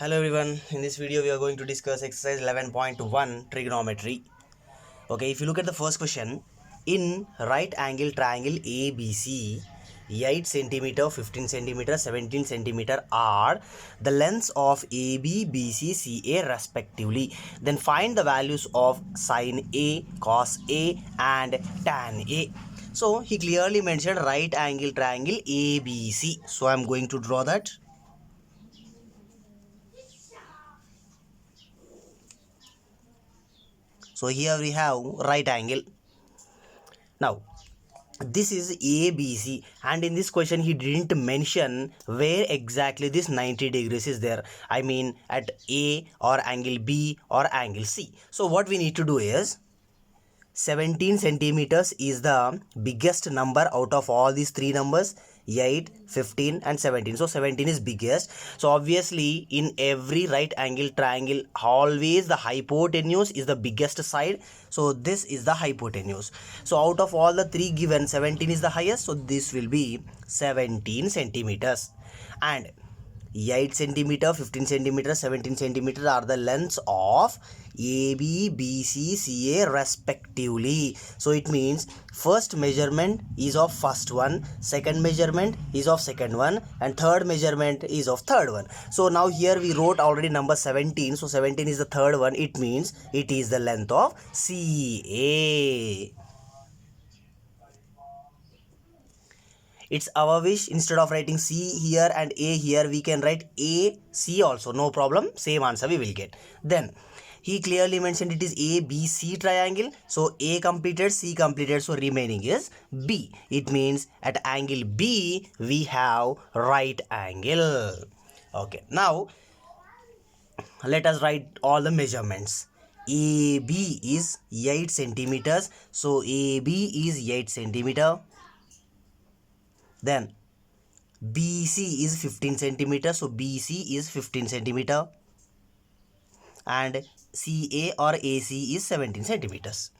Hello everyone, in this video we are going to discuss exercise 11.1 trigonometry. Okay, if you look at the first question, in right angle triangle ABC, 8 centimeter, 15 centimeter, 17 centimeter are the lengths of AB, BC, CA respectively. Then find the values of sine A, cos A and tan A. So he clearly mentioned right angle triangle ABC. So I am going to draw that. So here we have right angle. Now this is ABC, and in this question he didn't mention where exactly this 90 degrees is there. I mean at A or angle B or angle C. So what we need to do is 17 centimeters is the biggest number out of all these three numbers, 8, 15 and 17. So 17 is biggest. So obviously in every right angle triangle always the hypotenuse is the biggest side. So this is the hypotenuse. So out of all the three given, 17 is the highest. So this will be 17 centimeters. And 8 centimeter, 15 centimeter, 17 centimeter are the lengths of AB, BC, CA respectively. So it means first measurement is of first one, second measurement is of second one, and third measurement is of third one. So now here we wrote already number 17. So 17 is the third one. It means it is the length of CA. It's our wish, instead of writing C here and A here, we can write A, C also, no problem, same answer we will get. Then he clearly mentioned it is A, B, C triangle. So A completed, C completed, so remaining is B. It means at angle B we have right angle. Okay, now let us write all the measurements. AB is 8 centimeters, so AB is 8 centimeter. Then BC is 15 centimeter, so BC is 15 centimeter, and CA or AC is 17 centimeters.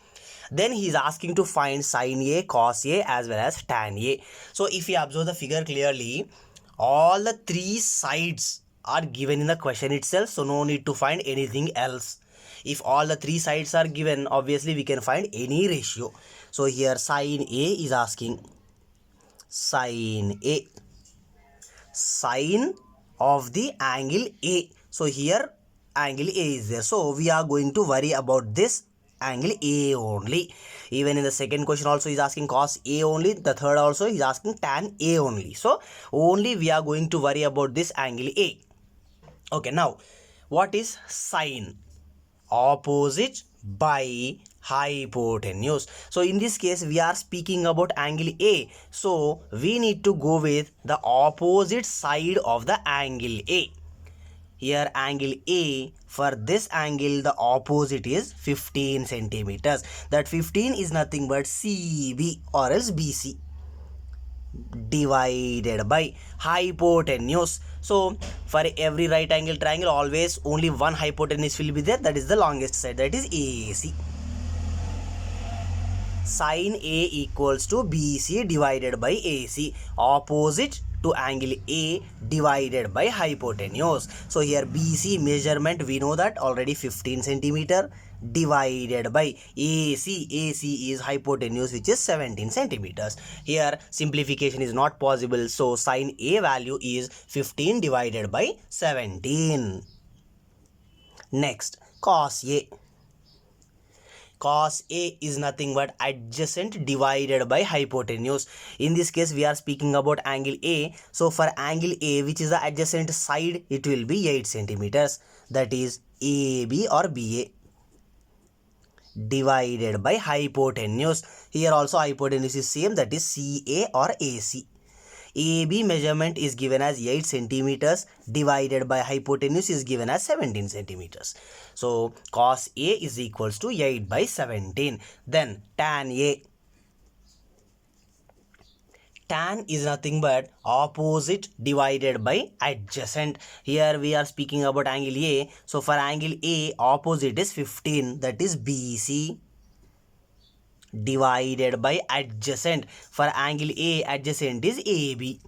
Then he is asking to find sine A, cos A as well as tan A. So if you observe the figure clearly, all the three sides are given in the question itself, so no need to find anything else. If all the three sides are given, obviously we can find any ratio. So here sine A is asking sine A, sine of the angle A. So here angle A is there. So we are going to worry about this angle A only. Even in the second question also is asking cos A only. The third also is asking tan A only. So only we are going to worry about this angle A. Okay, now what is sine? Opposite by hypotenuse. So in this case we are speaking about angle A, so we need to go with the opposite side of the angle A. Here angle A, for this angle the opposite is 15 centimeters. That 15 is nothing but CB or else BC divided by hypotenuse. So for every right angle triangle always only one hypotenuse will be there, that is the longest side, that is AC. Sine A equals to BC divided by AC, opposite to angle A divided by hypotenuse. So here BC measurement we know that already 15 centimeter divided by AC. AC is hypotenuse which is 17 centimeters. Here simplification is not possible, so sine A value is 15 divided by 17. Next, cos A. Cos A is nothing but adjacent divided by hypotenuse. In this case we are speaking about angle A. So for angle A, which is the adjacent side, it will be 8 centimeters. That is AB or BA divided by hypotenuse. Here also hypotenuse is same, that is CA or AC. AB measurement is given as 8 centimeters divided by hypotenuse is given as 17 centimeters. So cos A is equals to 8 by 17. Then tan A. Tan is nothing but opposite divided by adjacent. Here we are speaking about angle A. So for angle A, opposite is 15, that is BC divided by adjacent. For angle A, adjacent is AB.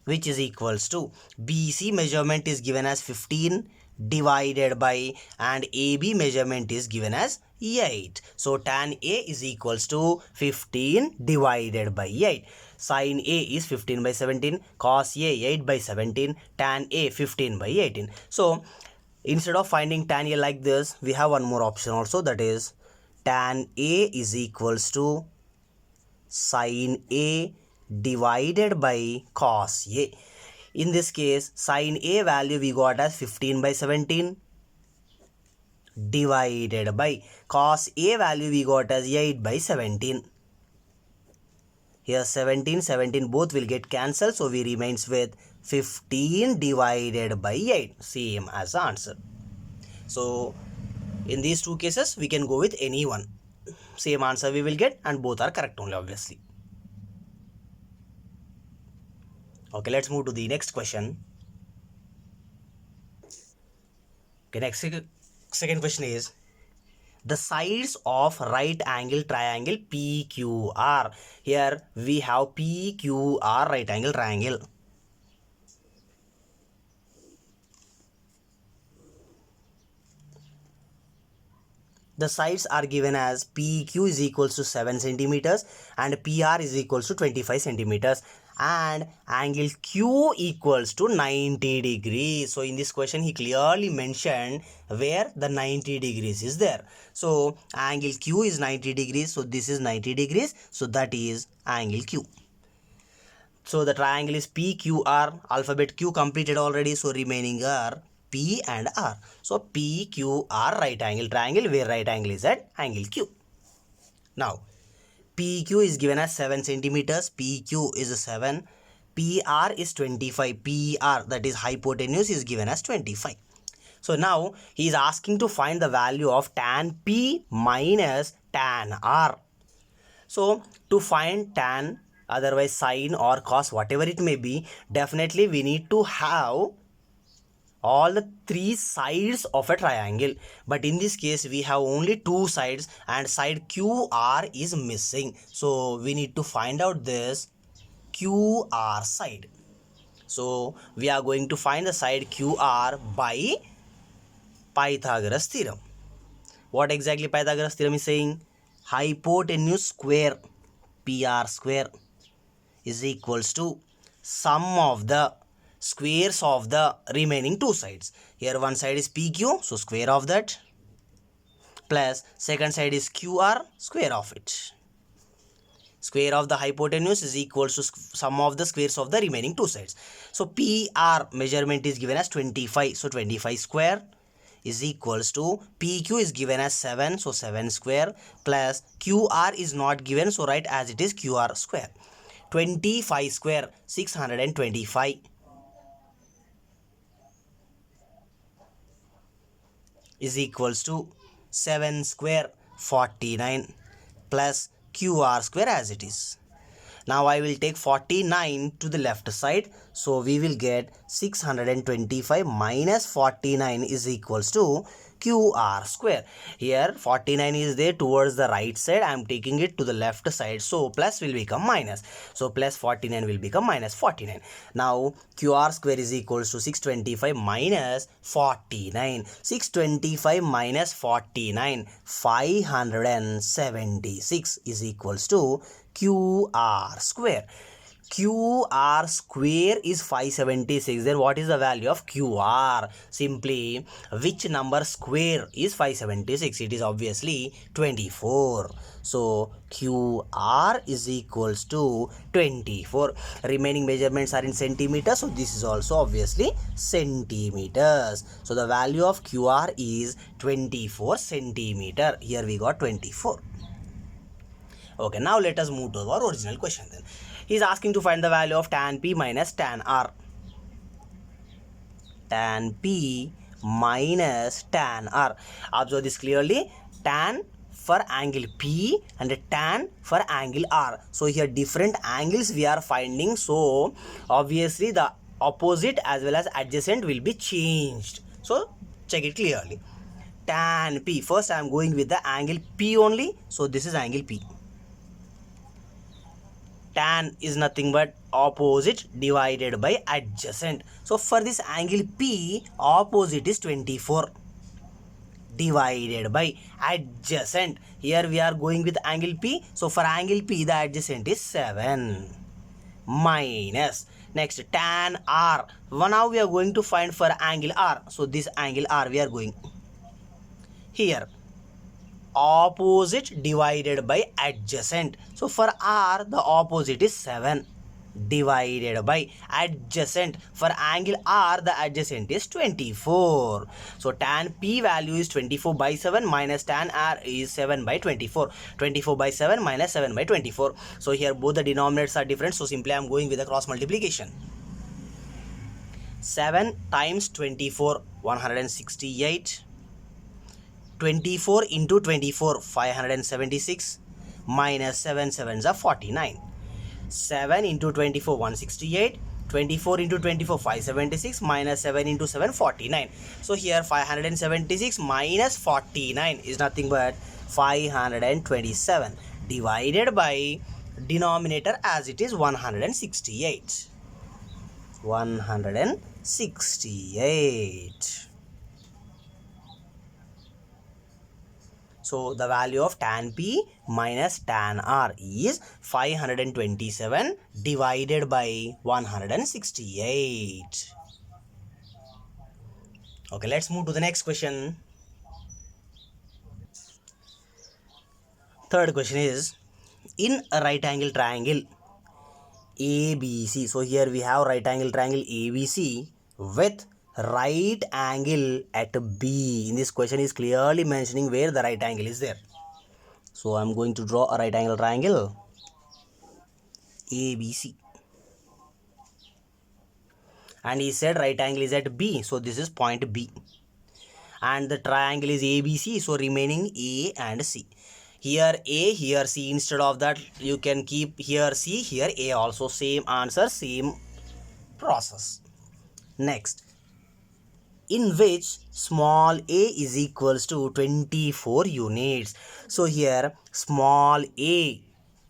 which is equals to BC measurement is given as 15 divided by, and AB measurement is given as 8. So tan A is equals to 15 divided by 8. Sin A is 15 by 17, cos A 8 by 17, tan A 15 by 18. So instead of finding tan A like this, we have one more option also, that is tan A is equals to sin A divided by cos A. In this case, sin A value we got as 15 by 17 divided by cos A value we got as 8 by 17. Here 17 both will get cancelled, so we remains with 15 divided by 8, same as the answer. So in these two cases we can go with any one, same answer we will get, and both are correct only, obviously. Okay, let's move to the next question. Okay, next second question is the sides of right angle triangle PQR. Here we have PQR right angle triangle. The sides are given as PQ is equals to 7 centimeters and PR is equals to 25 centimeters, and angle Q equals to 90 degrees. So in this question he clearly mentioned where the 90 degrees is there. So angle Q is 90 degrees, so this is 90 degrees, so that is angle Q. So the triangle is PQR, alphabet Q completed already, so remaining are P and R. So PQR right angle triangle, where right angle is at angle Q. Now PQ is given as 7 centimeters, PQ is 7, PR is 25, PR that is hypotenuse is given as 25. So now he is asking to find the value of tan P minus tan R. So to find tan, otherwise sine or cos, whatever it may be, definitely we need to have all the three sides of a triangle, but in this case we have only two sides and side QR is missing, so we need to find out this QR side. So we are going to find the side QR by Pythagoras theorem. What exactly Pythagoras theorem is saying? Hypotenuse square PR square is equals to sum of the squares of the remaining two sides. Here one side is PQ, so square of that, plus second side is QR, square of it. Square of the hypotenuse is equals to sum of the squares of the remaining two sides. So PR measurement is given as 25, so 25 square is equals to PQ is given as 7, so 7 square, plus QR is not given, so write as it is QR square. 25 square 625 is equals to 7 square 49 plus QR square as it is. Now I will take 49 to the left side, so we will get 625 minus 49 is equals to QR square. Here 49 is there towards the right side, I am taking it to the left side, so plus will become minus, so plus 49 will become minus 49. Now QR square is equals to 625 minus 49. 625 minus 49, 576 is equals to QR square. QR square is 576. Then what is the value of QR? Simply, which number square is 576? It is obviously 24. So QR is equals to 24. Remaining measurements are in centimeters, so this is also obviously centimeters. So the value of QR is 24 centimeter. Here we got 24. Okay, now let us move to our original question then. He is asking to find the value of tan P minus tan R. Tan P minus tan R. Observe this clearly. Tan for angle P and tan for angle R. So here different angles we are finding. So obviously the opposite as well as adjacent will be changed. So check it clearly. Tan P. First I am going with the angle P only. So this is angle P. tan is nothing but opposite divided by adjacent. So for this angle P, opposite is 24 divided by adjacent. Here we are going with angle P. So for angle P, the adjacent is 7 minus. Next, tan R. Now we are going to find for angle R. So this angle R we are going here. Opposite divided by adjacent. So for R, the opposite is 7 divided by adjacent. For angle R, the adjacent is 24. So tan P value is 24 by 7 minus tan R is 7 by 24. 24 by 7 minus 7 by 24. So here both the denominators are different. So simply I am going with a cross multiplication. 7 times 24, 168. 24 into 24, 576, minus 7 sevens are 49. 7 into 24, 168. 24 into 24, 576, minus 7 into 7, 49. So here 576 minus 49 is nothing but 527 divided by denominator as it is 168. 168. So the value of tan P minus tan R is 527 divided by 168. Okay, let's move to the next question. Third question is, in a right angle triangle ABC. So here we have right angle triangle ABC with right angle at B. In this question is clearly mentioning where the right angle is there. So I'm going to draw a right angle triangle ABC. And he said right angle is at B. So this is point B. And the triangle is ABC. So remaining A and C. Here A, here C. Instead of that, you can keep here C, here A also. Same answer, same process. Next, in which small a is equals to 24 units. So here small a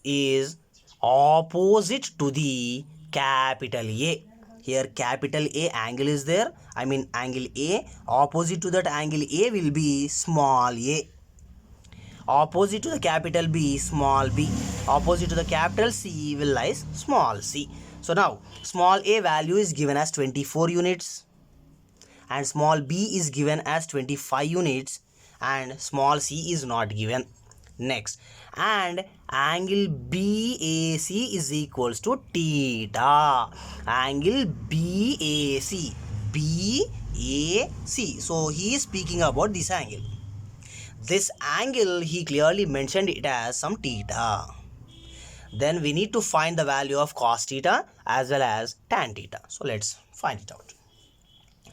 is opposite to the capital A. Here capital A angle is there. I mean angle A. Opposite to that angle A will be small a. Opposite to the capital B, small b. Opposite to the capital C will lies small c. So now small a value is given as 24 units. And small b is given as 25 units. And small c is not given. Next, and angle BAC is equals to theta. Angle BAC. BAC. So he is speaking about this angle. This angle, he clearly mentioned it as some theta. Then we need to find the value of cos theta as well as tan theta. So let's find it out.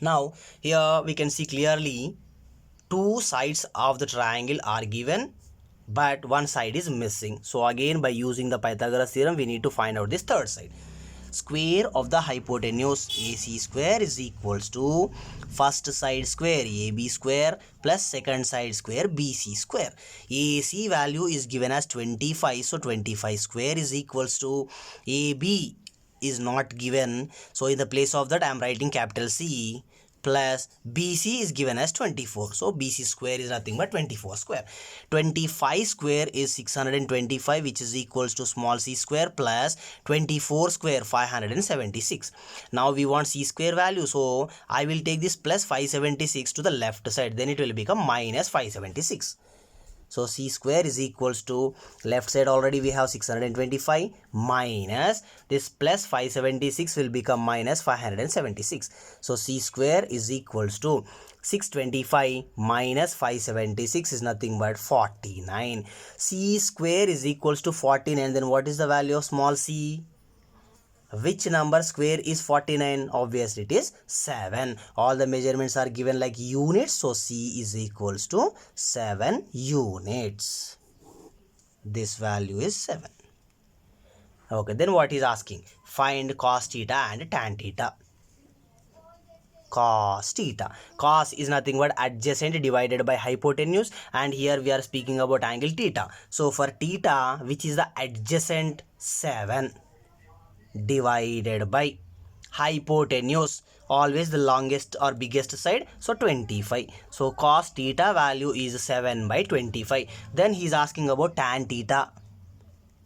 Now here we can see clearly two sides of the triangle are given, but one side is missing. So again, by using the Pythagoras theorem, we need to find out this third side. Square of the hypotenuse AC square is equals to first side square AB square plus second side square BC square. AC value is given as 25. So 25 square is equals to AB is not given. So in the place of that, I am writing capital C plus BC is given as 24. So BC square is nothing but 24 square. 25 square is 625, which is equals to small c square plus 24 square 576. Now we want c square value. So I will take this plus 576 to the left side. Then it will become minus 576. So c square is equals to left side already we have 625 minus this plus 576 will become minus 576. So c square is equals to 625 minus 576 is nothing but 49. C square is equals to 49. Then what is the value of small c? Which number square is 49? Obviously it is 7. All the measurements are given like units. So C is equals to 7 units. This value is 7. Okay, then what is asking? Find cos theta and tan theta. cos theta. Cos is nothing but adjacent divided by hypotenuse, and here we are speaking about angle theta. So for theta, which is the adjacent, 7 divided by hypotenuse, always the longest or biggest side, so 25. So cos theta value is 7 by 25. Then he is asking about tan theta.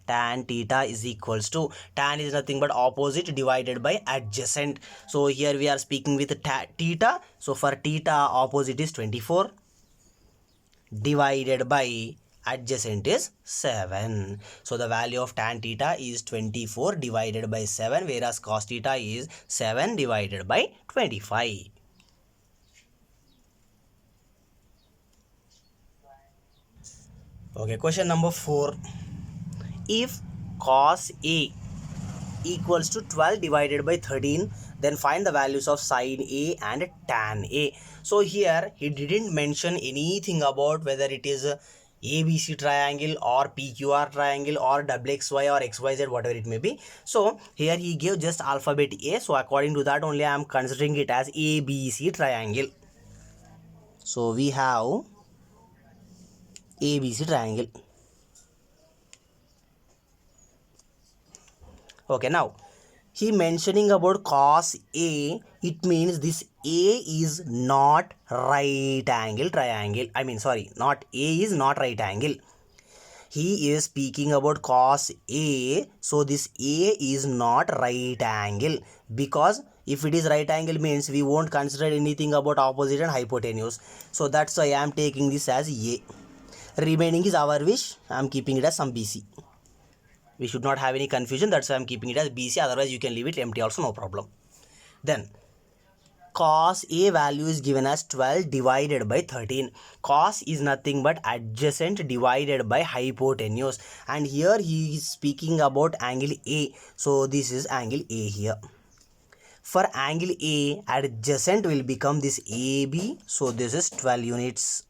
Tan theta is equals to, tan is nothing but opposite divided by adjacent. So here we are speaking with theta. So for theta, opposite is 24 divided by adjacent is 7. So the value of tan theta is 24 divided by 7, whereas cos theta is 7 divided by 25. Okay, question number 4. If cos A equals to 12 divided by 13, then find the values of sin A and tan A. So here he didn't mention anything about whether it is a ABC triangle or PQR triangle or XXY or XYZ, whatever it may be. So here he gave just alphabet A. So according to that only I am considering it as ABC triangle. So we have ABC triangle. Okay, now he mentioning about cos A, it means this A is not right angle triangle. Not A is not right angle. He is speaking about cos A, so this A is not right angle, because if it is right angle means we won't consider anything about opposite and hypotenuse. So that's why I am taking this as A. Remaining is our wish. I am keeping it as some BC. We should not have any confusion, that's why I am keeping it as BC, otherwise you can leave it empty also, no problem. Then cos A value is given as 12 divided by 13. Cos is nothing but adjacent divided by hypotenuse, and here he is speaking about angle A. So this is angle A here. For angle A, adjacent will become this AB, so this is 12 units.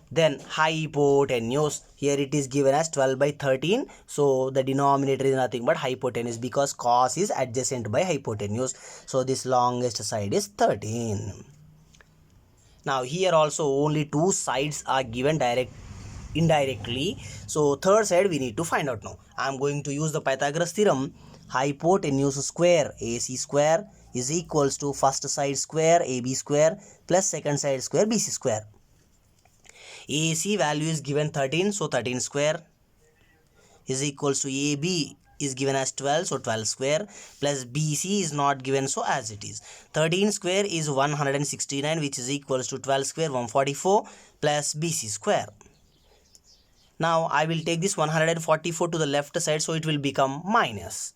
Then hypotenuse, here it is given as 12 by 13. So the denominator is nothing but hypotenuse, because cos is adjacent by hypotenuse. So this longest side is 13. Now here also only two sides are given indirectly. So third side we need to find out now. I am going to use the Pythagoras theorem. Hypotenuse square AC square is equals to first side square AB square plus second side square BC square. AC value is given 13, so 13 square is equals to AB is given as 12, so 12 square, plus BC is not given, so as it is. 13 square is 169, which is equals to 12 square 144 plus BC square. Now I will take this 144 to the left side, so it will become minus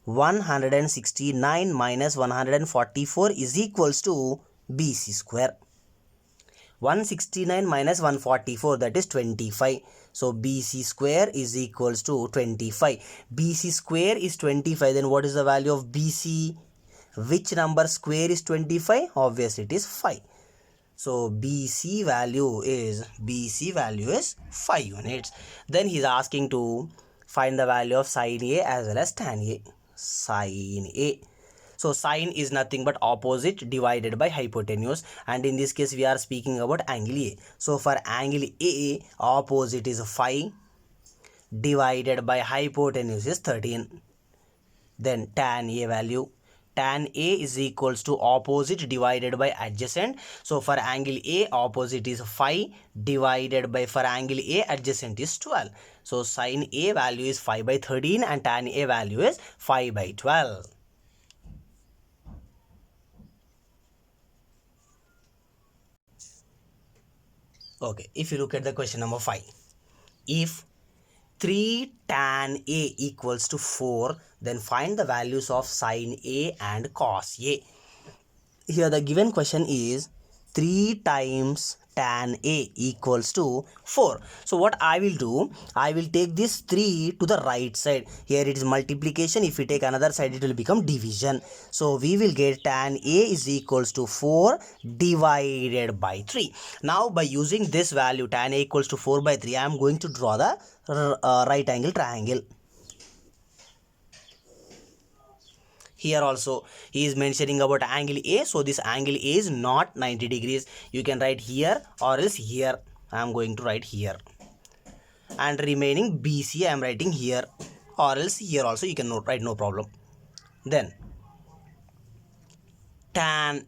169 minus 144 is equals to BC square. 169 minus 144, that is 25. So BC square is equals to 25. BC square is 25. Then what is the value of BC? Which number square is 25? Obviously it is 5. So BC value is 5 units. Then he is asking to find the value of sin A as well as tan A. Sin A. So sin is nothing but opposite divided by hypotenuse, and in this case we are speaking about angle A. So for angle A, opposite is 5 divided by hypotenuse is 13. Then tan A value. Tan A is equals to opposite divided by adjacent. So for angle A, opposite is 5 divided by, for angle A, adjacent is 12. So sin A value is 5 by 13 and tan A value is 5 by 12. Okay, if you look at the question number 5, if 3 tan A equals to 4, then find the values of sin A and cos A. Here the given question is 3 times tan A equals to 4. So what I will do, I will take this 3 to the right side. Here it is multiplication. If we take another side, it will become division. So we will get tan A is equals to 4 divided by 3. Now by using this value tan A equals to 4 by 3, I am going to draw the right angle triangle. Here also he is mentioning about angle A, so this angle A is not 90 degrees. You can write here or else here. I am going to write here, and remaining BC I am writing here, or else here also you can write, no problem. Then tan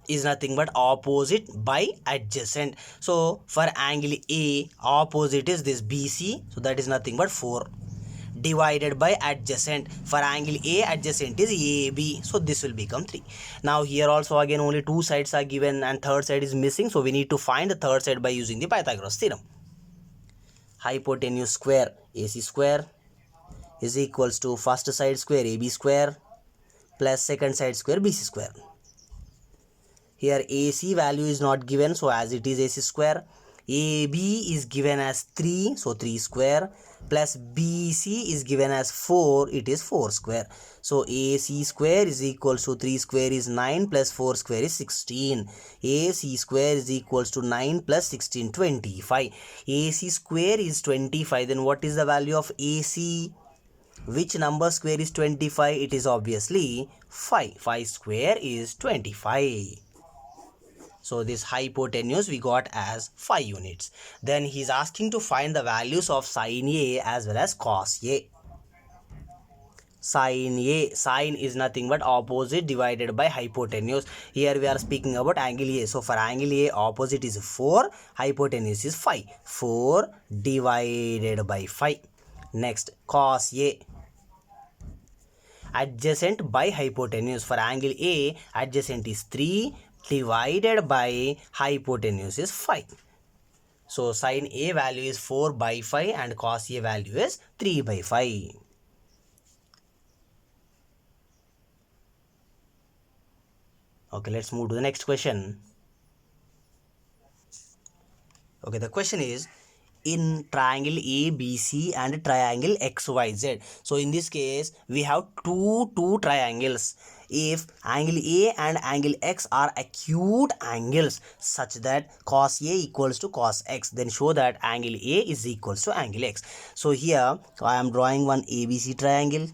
is nothing but opposite by adjacent. So for angle A, opposite is this BC, so that is nothing but 4, divided by adjacent. For angle A, adjacent is AB, so this will become 3. Now here also again only 2 sides are given and third side is missing, so we need to find the third side by using the Pythagoras theorem. Hypotenuse square AC square is equals to first side square AB square plus second side square BC square. Here AC value is not given, so as it is AC square. AB is given as 3, so 3 square, plus BC is given as 4, it is 4 square. So AC square is equals to 3 square is 9 plus 4 square is 16. AC square is equals to 9 plus 16, 25. AC square is 25, then what is the value of AC? Which number square is 25? It is obviously 5. 5 square is 25. So this hypotenuse we got as 5 units. Then he is asking to find the values of sin A as well as cos A. Sin A, sin is nothing but opposite divided by hypotenuse. Here we are speaking about angle A. So for angle A, opposite is 4, hypotenuse is 5. 4 divided by 5. Next, cos A, adjacent by hypotenuse. For angle A, adjacent is 3 divided by hypotenuse is 5. So sin A value is 4 by 5 and cos A value is 3 by 5. Okay, let's move to the next question. Okay, the question is, in triangle ABC and triangle XYZ. So in this case, we have two triangles. If angle A and angle X are acute angles such that cos A equals to cos X, then show that angle A is equals to angle X. So here I am drawing one ABC triangle.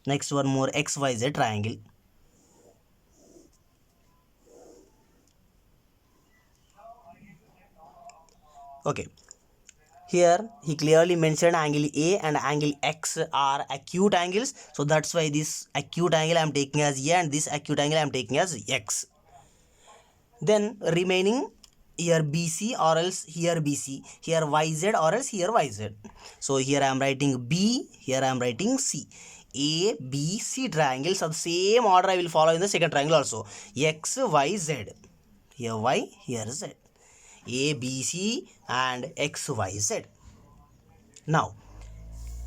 Next one more XYZ triangle. Okay, here he clearly mentioned angle A and angle X are acute angles, so that's why this acute angle I am taking as A and this acute angle I am taking as X. Then remaining here BC or else here BC, here YZ or else here YZ. So here I am writing B, here I am writing C. A, B, C triangles of the same order I will follow in the second triangle also. X, Y, Z. Here Y, here Z. A, B, C and X, Y, Z. Now,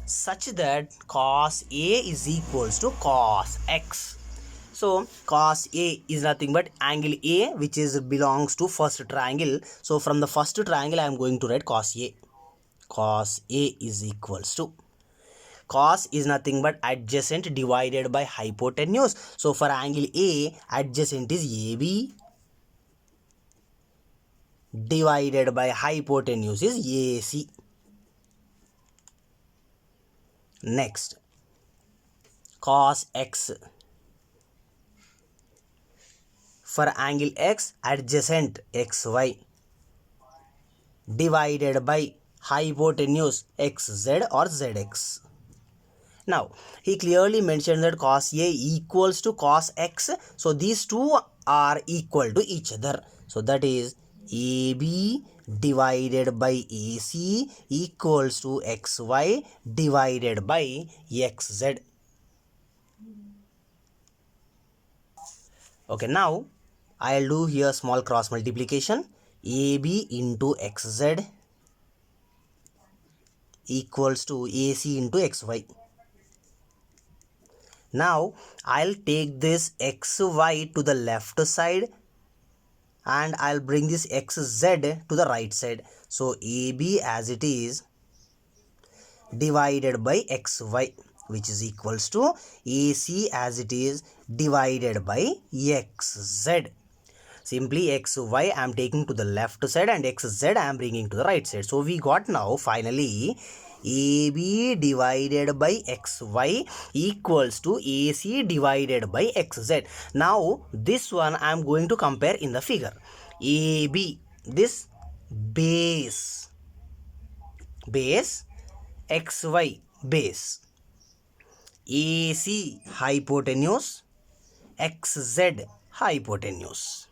such that cos A is equals to cos X. So, cos A is nothing but angle A, which is belongs to first triangle. So, from the first triangle, I am going to write cos A. Cos A is equals to, cos is nothing but adjacent divided by hypotenuse. So, for angle A, adjacent is AB divided by hypotenuse is AC. Next, cos X. For angle X, adjacent XY divided by hypotenuse XZ or ZX. Now, he clearly mentioned that cos A equals to cos X. So, these two are equal to each other. So, that is AB divided by AC equals to XY divided by XZ. Okay, now I'll do here small cross multiplication. AB into XZ equals to AC into XY. Now I'll take this XY to the left side and I'll bring this XZ to the right side. So AB as it is divided by XY, which is equals to AC as it is divided by XZ. Simply XY I am taking to the left side and XZ I am bringing to the right side. So we got now finally AB divided by XY equals to AC divided by XZ. Now this one I am going to compare in the figure. AB, this base, XY base, AC hypotenuse, XZ hypotenuse.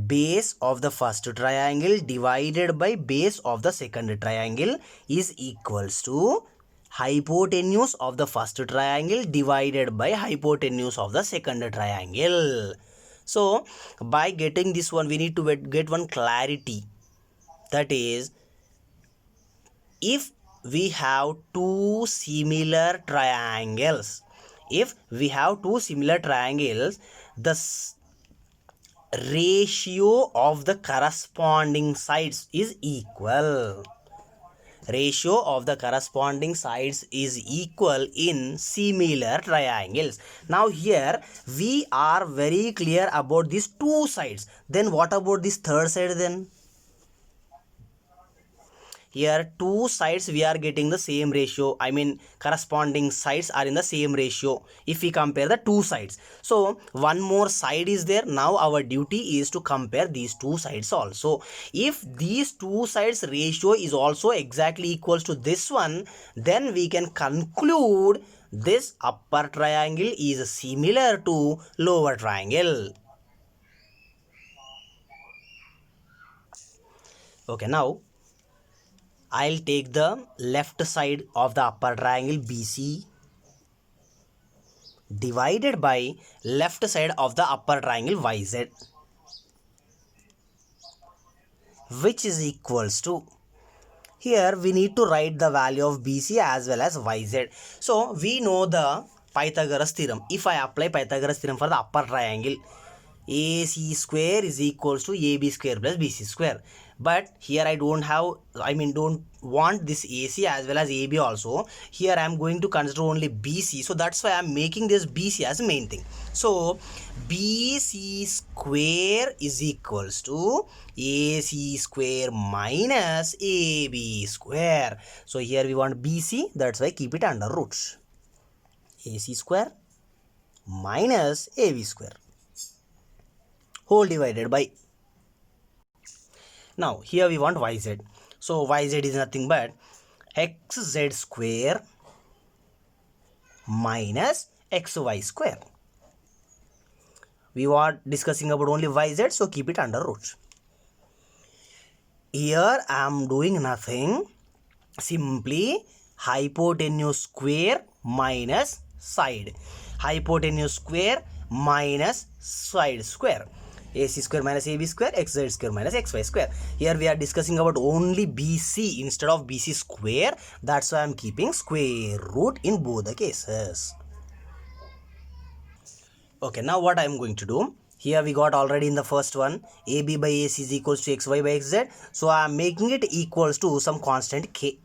Base of the first triangle divided by base of the second triangle is equals to hypotenuse of the first triangle divided by hypotenuse of the second triangle. So by getting this one, we need to get one clarity, that is, if we have two similar triangles, the ratio of the corresponding sides is equal. Ratio of the corresponding sides is equal in similar triangles. Now here we are very clear about these two sides. Then what about this third side then? Here two sides we are getting the same ratio, I mean corresponding sides are in the same ratio if we compare the two sides. So one more side is there. Now our duty is to compare these two sides also. If these two sides ratio is also exactly equals to this one, then we can conclude this upper triangle is similar to lower triangle. Okay, now I'll take the left side of the upper triangle BC divided by left side of the upper triangle YZ, which is equals to, here we need to write the value of BC as well as YZ. So we know the Pythagoras theorem. If I apply Pythagoras theorem for the upper triangle, AC square is equals to AB square plus BC square. But here I don't want this AC as well as AB also. Here I am going to consider only BC. So that's why I am making this BC as main thing. So BC square is equals to AC square minus AB square. So here we want BC. That's why keep it under root. AC square minus AB square whole divided by. Now here we want YZ. So YZ is nothing but XZ square minus XY square. We are discussing about only YZ, so keep it under root. Here I am doing nothing, simply hypotenuse square minus side. Hypotenuse square minus side square. AC square minus AB square, XZ square minus XY square. Here we are discussing about only BC instead of BC square. That's why I am keeping square root in both the cases. Okay, now what I am going to do, here we got already in the first one, AB by AC is equals to XY by XZ. So I am making it equals to some constant K,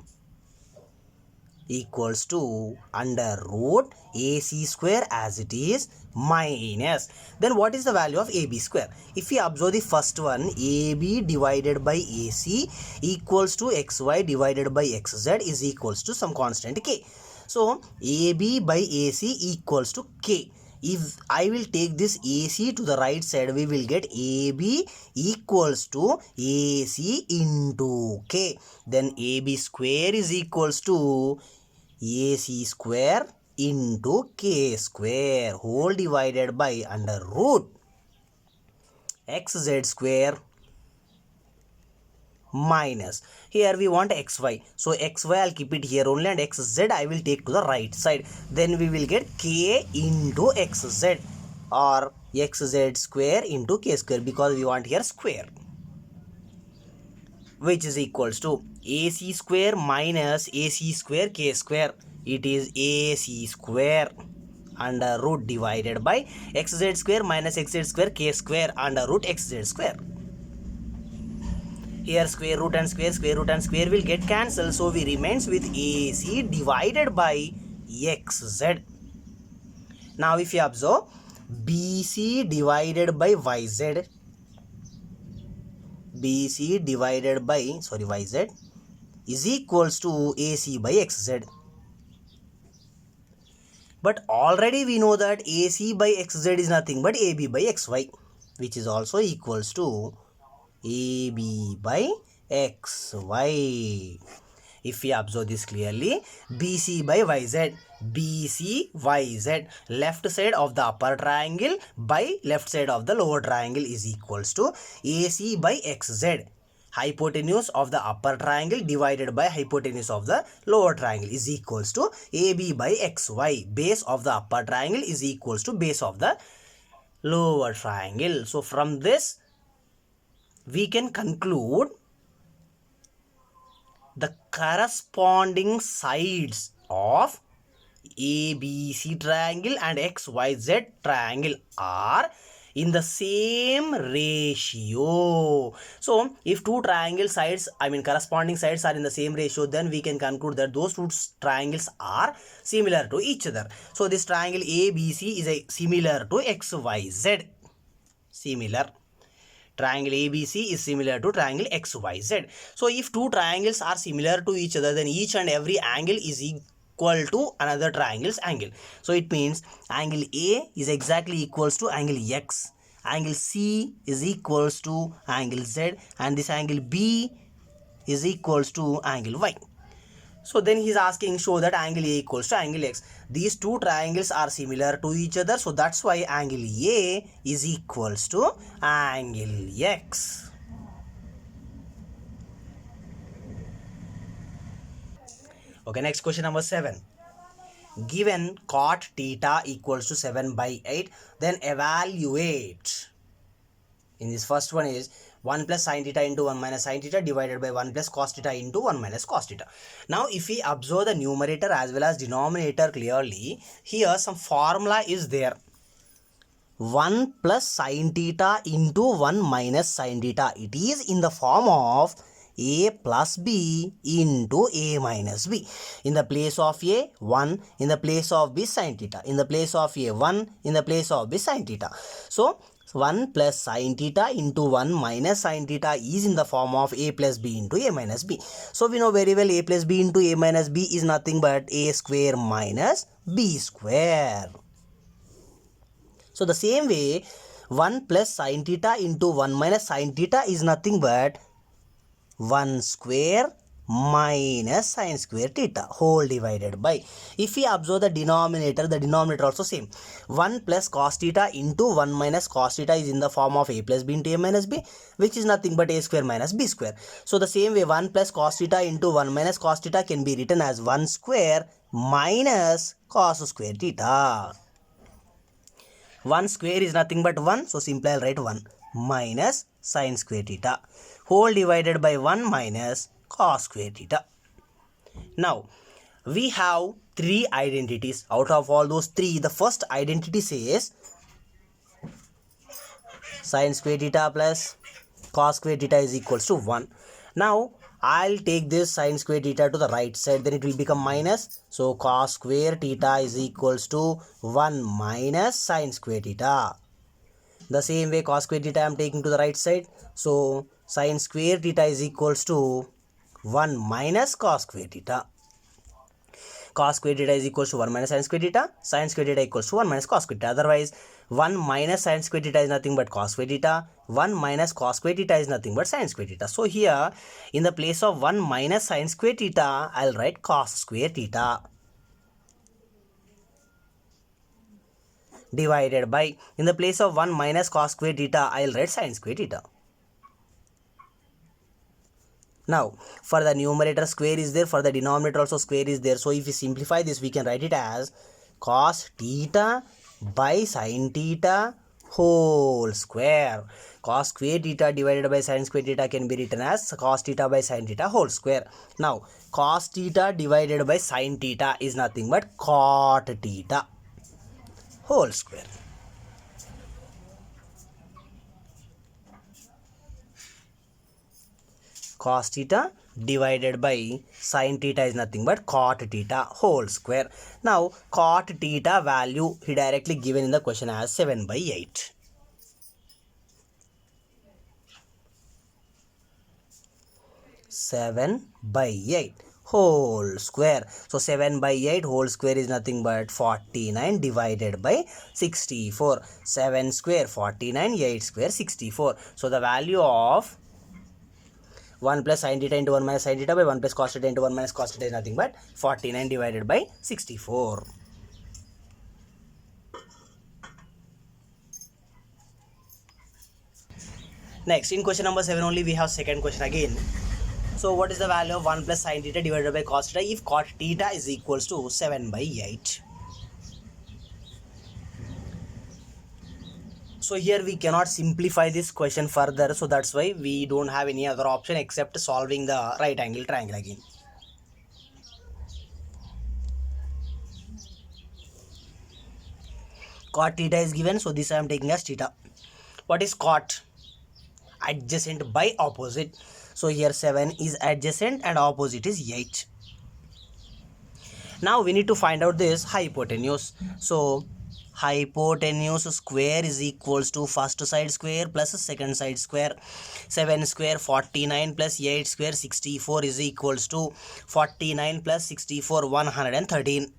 equals to under root AC square as it is minus. Then what is the value of AB square? If we observe the first one, AB divided by AC equals to XY divided by XZ is equals to some constant K. So AB by AC equals to K. If I will take this AC to the right side, we will get AB equals to AC into K. Then AB square is equals to AC square into K square whole divided by under root XZ square minus. Here we want XY. So XY I'll keep it here only and XZ I will take to the right side. Then we will get K into XZ or XZ square into K square because we want here square, which is equals to AC square minus AC square K square. It is AC square under root divided by XZ square minus XZ square K square under root XZ square. Here square root and square will get cancelled. So we remains with AC divided by XZ. Now if you observe BC divided by YZ, YZ is equals to AC by XZ. But already we know that AC by XZ is nothing but AB by XY, which is also equals to AB by XY. If we observe this clearly, BC by YZ, BC YZ, left side of the upper triangle by left side of the lower triangle is equals to AC by XZ. Hypotenuse of the upper triangle divided by hypotenuse of the lower triangle is equals to AB by XY. Base of the upper triangle is equals to base of the lower triangle. So from this we can conclude the corresponding sides of ABC triangle and XYZ triangle are in the same ratio. So if two triangle sides, corresponding sides are in the same ratio, then we can conclude that those two triangles are similar to each other. So this triangle ABC is similar to XYZ. Similar. Triangle ABC is similar to triangle XYZ. So if two triangles are similar to each other, then each and every angle is equal to another triangle's angle. So it means angle A is exactly equals to angle X, angle C is equals to angle Z, and this angle B is equals to angle Y. So then he is asking, show that angle A equals to angle X. These two triangles are similar to each other, so that's why angle A is equals to angle X. Okay, next question number 7. Given cot theta equals to 7 by 8, then evaluate. In this first one is 1 plus sin theta into 1 minus sin theta divided by 1 plus cos theta into 1 minus cos theta. Now if we observe the numerator as well as denominator clearly, here some formula is there. 1 plus sin theta into 1 minus sin theta. It is in the form of A plus B into A minus B. In the place of A, 1. In the place of B, sin theta. In the place of A, 1. In the place of B, sin theta. So 1 plus sin theta into 1 minus sin theta is in the form of A plus B into A minus B. So we know very well A plus B into A minus B is nothing but A square minus B square. So the same way 1 plus sin theta into 1 minus sin theta is nothing but 1 square minus sin square theta whole divided by. If we observe the denominator also same. 1 plus cos theta into 1 minus cos theta is in the form of A plus B into A minus B, which is nothing but A square minus B square. So the same way 1 plus cos theta into 1 minus cos theta can be written as 1 square minus cos square theta. 1 square is nothing but 1, so simply I'll write 1 minus sin square theta whole divided by 1 minus cos square theta. Now we have three identities. Out of all those three, the first identity says sin square theta plus cos square theta is equals to 1. Now I'll take this sin square theta to the right side, then it will become minus. So cos square theta is equals to 1 minus sin square theta. The same way cos square theta I am taking to the right side. So sin square theta is equals to 1 minus cos square theta. Cos square theta is equals to 1 minus sin square theta. Sin square theta equals to 1 minus cos square theta. Otherwise 1 minus sin square theta is nothing but cos square theta. 1 minus cos square theta is nothing but sin square theta. So here in the place of 1 minus sin square theta, I'll write cos square theta divided by, in the place of 1 minus cos square theta, I'll write sin square theta. Now for the numerator square is there, for the denominator also square is there. So if we simplify this, we can write it as cos theta by sin theta whole square. Cos square theta divided by sin square theta can be written as cos theta by sin theta whole square. Now cos theta divided by sin theta is nothing but cot theta whole square. Cos theta divided by sin theta is nothing but cot theta whole square. Now cot theta value he directly given in the question as 7 by 8. 7 by 8 whole square. So 7 by 8 whole square is nothing but 49 divided by 64. 7 square 49, 8 square 64. So the value of 1 plus sin theta into 1 minus sin theta by 1 plus cos theta into 1 minus cos theta is nothing but 49 divided by 64. Next, in question number 7 only we have second question again. So what is the value of 1 plus sin theta divided by cos theta if cot theta is equals to 7 by 8? So here we cannot simplify this question further, so that's why we don't have any other option except solving the right angle triangle again. Cot theta is given, so this I am taking as theta. What is cot? Adjacent by opposite. So here 7 is adjacent and opposite is 8. Now we need to find out this hypotenuse. So hypotenuse square is equals to first side square plus second side square. 7 square 49 plus 8 square 64 is equals to 49 plus 64 113.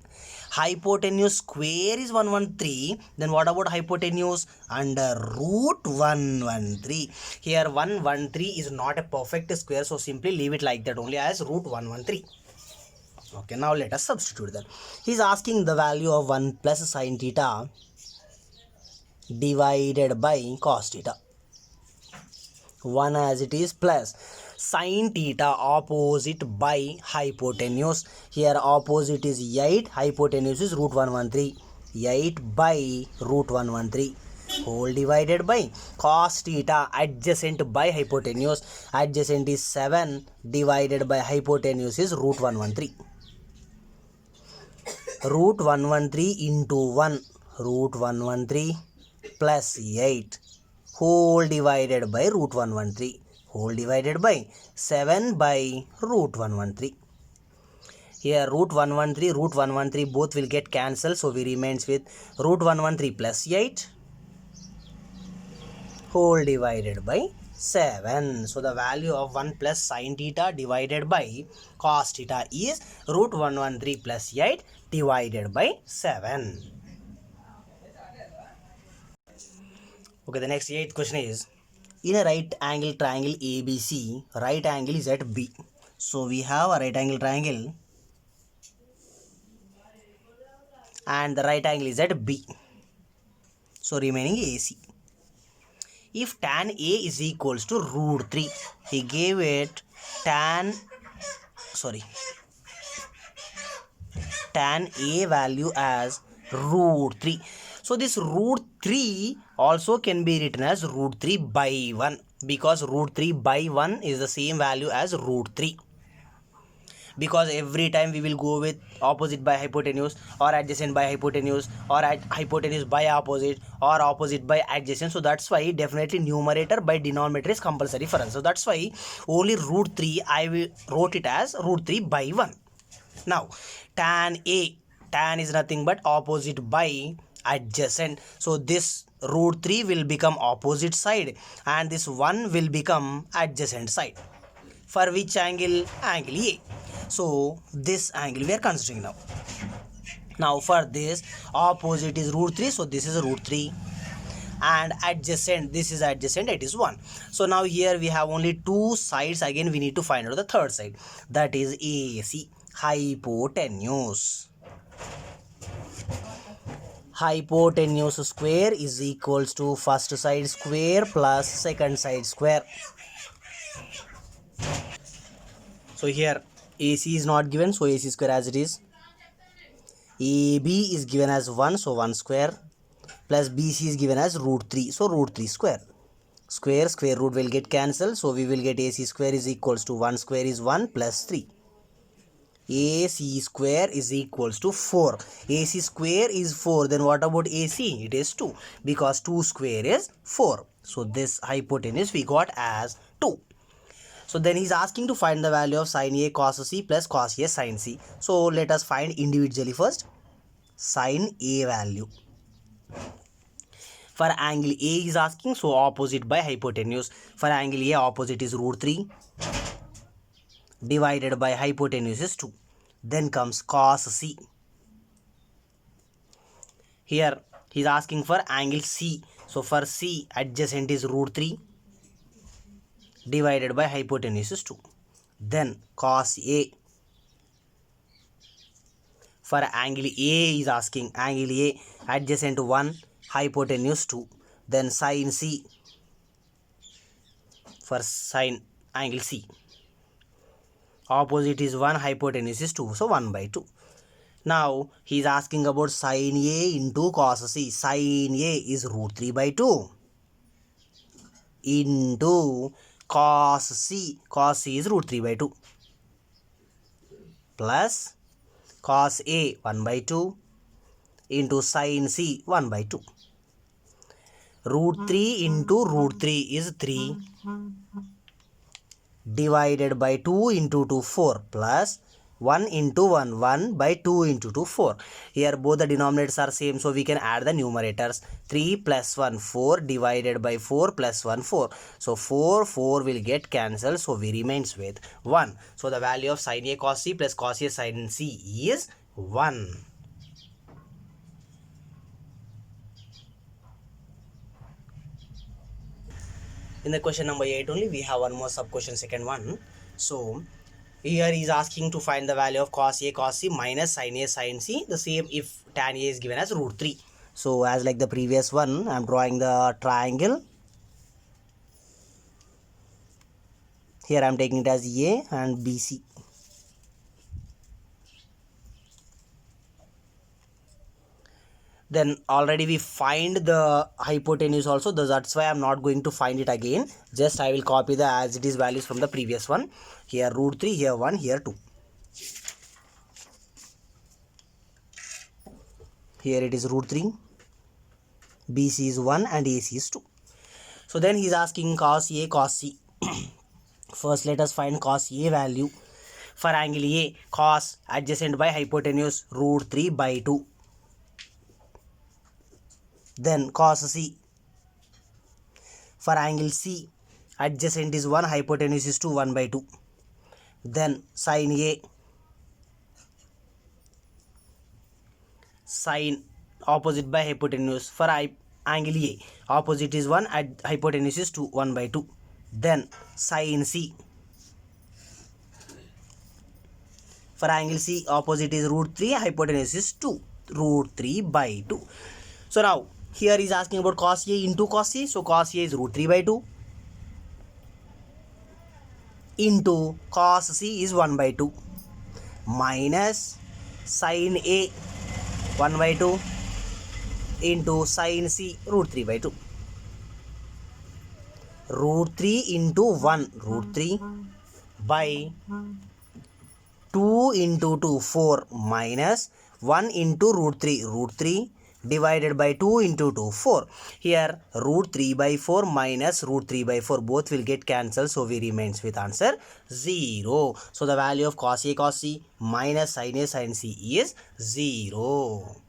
Hypotenuse square is 113. Then what about hypotenuse? Under root 113. Here 113 is not a perfect square, so simply leave it like that only as root 113. Okay, now let us substitute that. He is asking the value of 1 plus sin theta divided by cos theta. 1 as it is plus sin theta opposite by hypotenuse. Here opposite is 8, hypotenuse is root 113. 8 by root 113 whole divided by cos theta adjacent by hypotenuse. Adjacent is 7 divided by hypotenuse is root 113. Root 113 into 1, root 113 plus 8 whole divided by root 113 whole divided by 7 by root 113. Here root 113 both will get cancelled, so we remains with root 113 plus 8 whole divided by 7. So the value of 1 plus sin theta divided by cos theta is root 113 plus 8 divided by 7. Okay, the next 8th question is, in a right angle triangle ABC, right angle is at B. So we have a right angle triangle and the right angle is at B. So remaining AC. If tan A is equals to root 3, he gave it tan A value as root 3. So this root 3 also can be written as root 3 by 1, because root 3 by 1 is the same value as root 3. Because every time we will go with opposite by hypotenuse or adjacent by hypotenuse or hypotenuse by opposite or opposite by adjacent. So that's why definitely numerator by denominator is compulsory for us. So that's why only root 3 I wrote it as root 3 by 1. Now tan A, tan is nothing but opposite by adjacent. So this root 3 will become opposite side and this 1 will become adjacent side. For which angle? Angle A. So this angle we are considering now. Now for this, opposite is root 3, so this is root 3 and adjacent, this is adjacent, it is 1. So now here we have only two sides. Again we need to find out the third side, that is AC, hypotenuse. Hypotenuse square is equals to first side square plus second side square. So here AC is not given, so AC square as it is. AB is given as 1, so 1 square plus BC is given as root 3, so root 3 square. Square root will get cancelled, so we will get AC square is equals to 1 square is 1 plus 3. AC square is equals to 4. AC square is 4, then what about AC? It is 2, because 2 square is 4. So this hypotenuse we got as 2. So then he's asking to find the value of sin A cos C plus cos A sin C. So let us find individually first sin A value. For angle A is asking, so opposite by hypotenuse. For angle A, opposite is root 3. divided by hypotenuse is 2. Then comes cos C. Here he is asking for angle C. So for C, adjacent is root 3 divided by hypotenuse is 2. Then cos A. For angle A is asking angle A, adjacent 1, hypotenuse 2. Then sin C. For sin angle C, opposite is 1, hypotenuse is 2, so 1 by 2. Now he is asking about sin A into cos C. Sin A is root 3 by 2 into cos C. Cos C is root 3 by 2 plus cos A 1 by 2 into sin C 1 by 2. Root 3 into root 3 is 3 divided by 2 into 2 4 plus 1 into 1 1 by 2 into 2 4. Here both the denominators are same, so we can add the numerators. 3 plus 1 4 divided by 4 plus 1 4. So 4 will get cancelled, so we remains with 1. So the value of sin A cos C plus cos A sin C is 1. In the question number 8 only, we have one more sub question, second one. So here he is asking to find the value of cos A cos C minus sin A sin C, the same if tan A is given as root 3. So as like the previous one, I am drawing the triangle. Here I am taking it as A and BC. Then already we find the hypotenuse also, that's why I am not going to find it again. Just I will copy the as it is values from the previous one. Here root 3, here 1, here 2. Here it is root 3, BC is 1 and AC is 2. So then he is asking cos A cos C. First let us find cos A value. For angle A, cos adjacent by hypotenuse root 3 by 2. Then cos C. For angle C, adjacent is 1, hypotenuse is 2, 1 by 2. Then sin A. Sin opposite by hypotenuse. For angle A, opposite is 1, hypotenuse is 2, 1 by 2. Then sin C. For angle C, opposite is root 3, hypotenuse is 2, root 3 by 2. So now here is asking about cos A into cos C. So cos A is root 3 by 2 into cos C is 1 by 2 minus sin A 1 by 2 into sin C root 3 by 2. Root 3 into 1 root 3 by 2 into 2 4 minus 1 into root 3 divided by 2 into 2 4. Here root 3 by 4 minus root 3 by 4 both will get cancelled, so we remains with answer 0. So the value of cos A cos C minus sin A sin C is 0.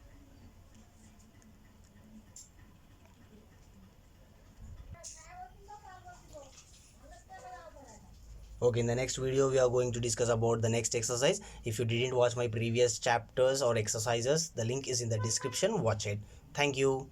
Okay, in the next video we are going to discuss about the next exercise. If you didn't watch my previous chapters or exercises, the link is in the description. Watch it. Thank you.